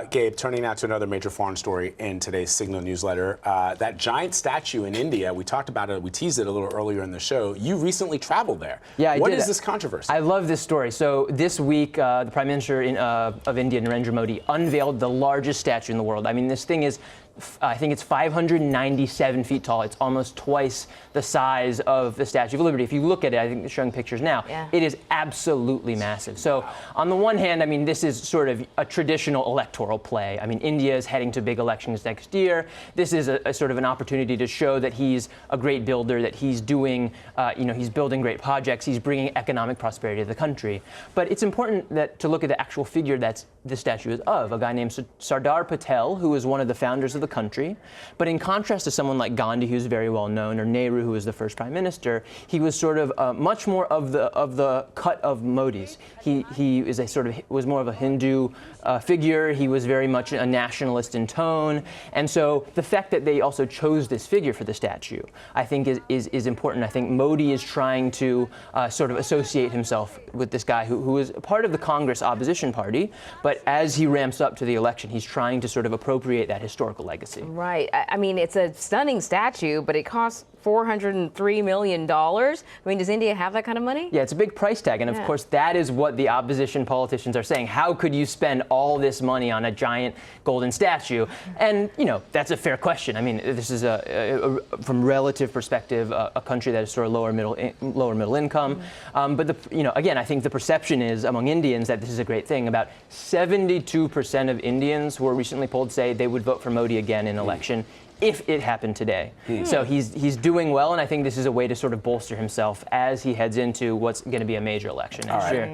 Gabe, turning now to another major foreign story in today's Signal newsletter. That giant statue in India, we talked about it, we teased it a little earlier in the show. You recently traveled there. Yeah, I did. What is this controversy? I love this story. So this week, the Prime Minister of India, Narendra Modi, unveiled the largest statue in the world. I mean, this thing is, I think it's 597 feet tall. It's almost twice the size of the Statue of Liberty. If you look at it, I think they're showing pictures now. Yeah. It is absolutely massive. So on the one hand, I mean, this is sort of a traditional electoral play. I mean, India is heading to big elections next year. This is a sort of an opportunity to show that he's a great builder, that he's doing, he's building great projects, he's bringing economic prosperity to the country. But it's important to look at the actual figure that's the statue is of, a guy named Sardar Patel, who is one of the founders of the country. But in contrast to someone like Gandhi, who's very well known, or Nehru, who was the first prime minister, he was sort of much more of the cut of Modi's. He is was more of a Hindu figure. He was very much a nationalist in tone, and so the fact that they also chose this figure for the statue, I think, is important. I think Modi is trying to sort of associate himself with this guy who is part of the Congress opposition party, but as he ramps up to the election, he's trying to sort of appropriate that historical legacy. Right. I mean, it's a stunning statue, but it costs $403 million. I mean, does India have that kind of money? Yeah, it's a big price tag. And of course, that is what the opposition politicians are saying. How could you spend all this money on a giant golden statue? And, that's a fair question. I mean, this is from relative perspective, a country that is sort of lower middle income. But again, I think the perception is among Indians that this is a great thing. About 72% of Indians who were recently polled say they would vote for Modi again in election if it happened today. So he's doing well, and I think this is a way to sort of bolster himself as he heads into what's going to be a major election next year.